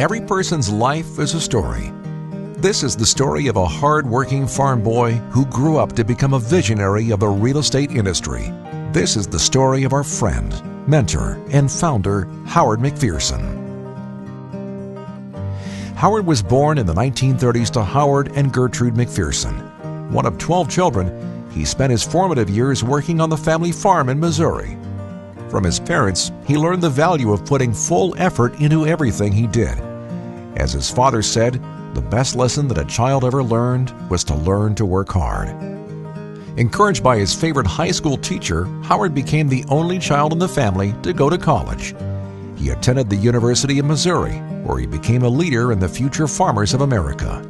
Every person's life is a story. This is the story of a hard-working farm boy who grew up to become a visionary of the real estate industry. This is the story of our friend, mentor, and founder, Howard McPherson. Howard was born in the 1930s to Howard and Gertrude McPherson. One of 12 children, he spent his formative years working on the family farm in Missouri. From his parents, he learned the value of putting full effort into everything he did. As his father said, the best lesson that a child ever learned was to learn to work hard. Encouraged by his favorite high school teacher, Howard became the only child in the family to go to college. He attended the University of Missouri, where he became a leader in the Future Farmers of America.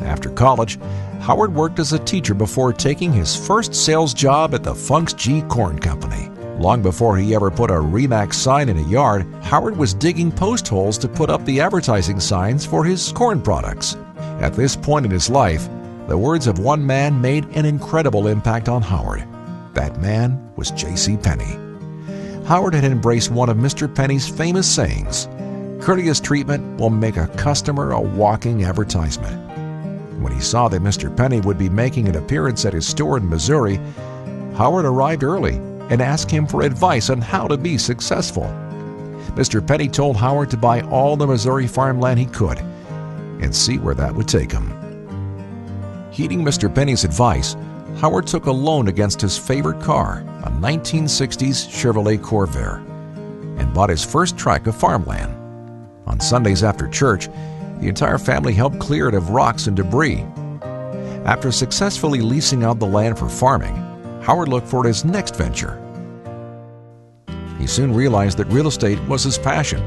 After college, Howard worked as a teacher before taking his first sales job at the Funk's G Corn Company. Long before he ever put a RE/MAX sign in a yard, Howard was digging post holes to put up the advertising signs for his corn products. At this point in his life, the words of one man made an incredible impact on Howard. That man was J.C. Penney. Howard had embraced one of Mr. Penney's famous sayings, "Courteous treatment will make a customer a walking advertisement." When he saw that Mr. Penney would be making an appearance at his store in Missouri, Howard arrived early and asked him for advice on how to be successful. Mr. Penney told Howard to buy all the Missouri farmland he could and see where that would take him. Heeding Mr. Penney's advice, Howard took a loan against his favorite car, a 1960s Chevrolet Corvair, and bought his first tract of farmland. On Sundays after church, the entire family helped clear it of rocks and debris. After successfully leasing out the land for farming, Howard looked for his next venture. He soon realized that real estate was his passion,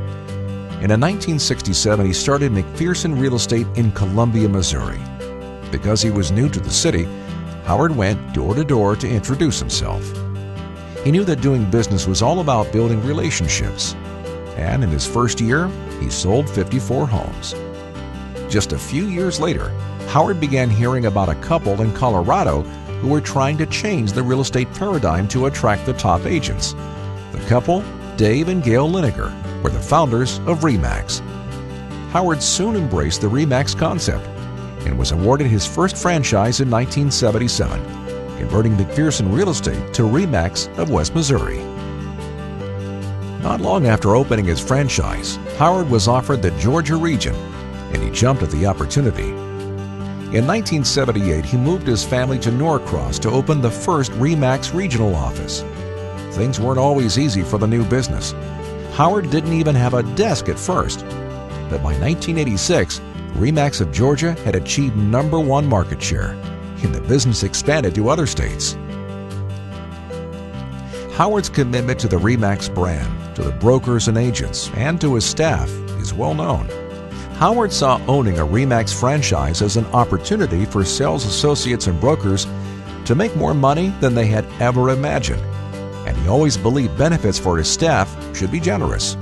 and in 1967 he started McPherson Real Estate in Columbia, Missouri. Because he was new to the city, Howard went door to door to introduce himself. He knew that doing business was all about building relationships, and in his first year, he sold 54 homes. Just a few years later, Howard began hearing about a couple in Colorado who were trying to change the real estate paradigm to attract the top agents. The couple, Dave and Gail Lineker, were the founders of RE/MAX. Howard soon embraced the RE/MAX concept and was awarded his first franchise in 1977, converting McPherson Real Estate to RE/MAX of West Missouri. Not long after opening his franchise, Howard was offered the Georgia region, and he jumped at the opportunity. In 1978, he moved his family to Norcross to open the first RE/MAX regional office. Things weren't always easy for the new business. Howard didn't even have a desk at first, but by 1986, RE/MAX of Georgia had achieved #1 market share, and the business expanded to other states. Howard's commitment to the RE/MAX brand, to the brokers and agents, and to his staff is well known. Howard saw owning a RE/MAX franchise as an opportunity for sales associates and brokers to make more money than they had ever imagined, and he always believed benefits for his staff should be generous.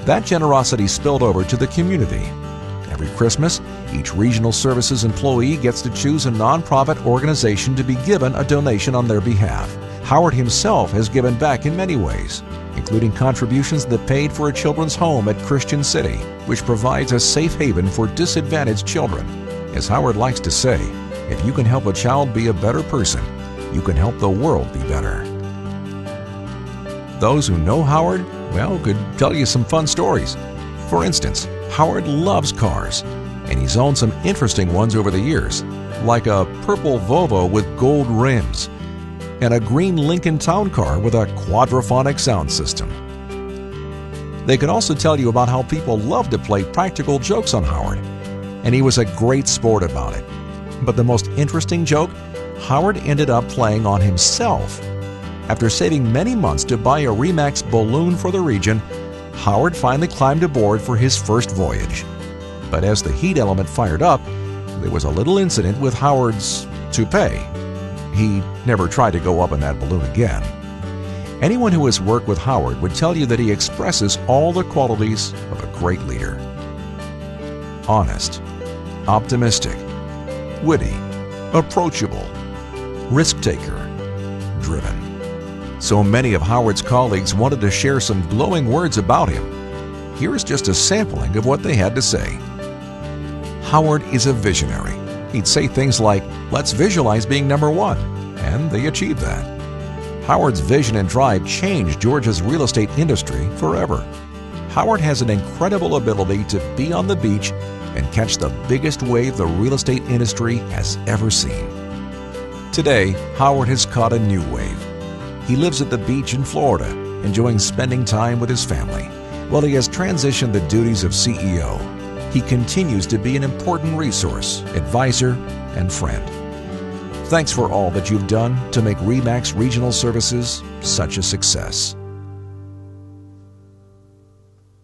That generosity spilled over to the community. Every Christmas, each regional services employee gets to choose a nonprofit organization to be given a donation on their behalf. Howard himself has given back in many ways, including contributions that paid for a children's home at Christian City, which provides a safe haven for disadvantaged children. As Howard likes to say, if you can help a child be a better person, you can help the world be better. Those who know Howard, well, could tell you some fun stories. For instance, Howard loves cars, and he's owned some interesting ones over the years, like a purple Volvo with gold rims, and a green Lincoln Town Car with a quadraphonic sound system. They could also tell you about how people love to play practical jokes on Howard, and he was a great sport about it. But the most interesting joke, Howard ended up playing on himself. After saving many months to buy a RE/MAX balloon for the region, Howard finally climbed aboard for his first voyage. But as the heat element fired up, there was a little incident with Howard's toupee. He never tried to go up in that balloon again. Anyone who has worked with Howard would tell you that he expresses all the qualities of a great leader. Honest, optimistic, witty, approachable, risk-taker, driven. So many of Howard's colleagues wanted to share some glowing words about him. Here is just a sampling of what they had to say. Howard is a visionary. He'd say things like, "Let's visualize being number one," and they achieved that. Howard's vision and drive changed Georgia's real estate industry forever. Howard has an incredible ability to be on the beach and catch the biggest wave the real estate industry has ever seen. Today, Howard has caught a new wave. He lives at the beach in Florida, enjoying spending time with his family. While he has transitioned the duties of CEO, he continues to be an important resource, advisor, and friend. Thanks for all that you've done to make RE/MAX Regional Services such a success.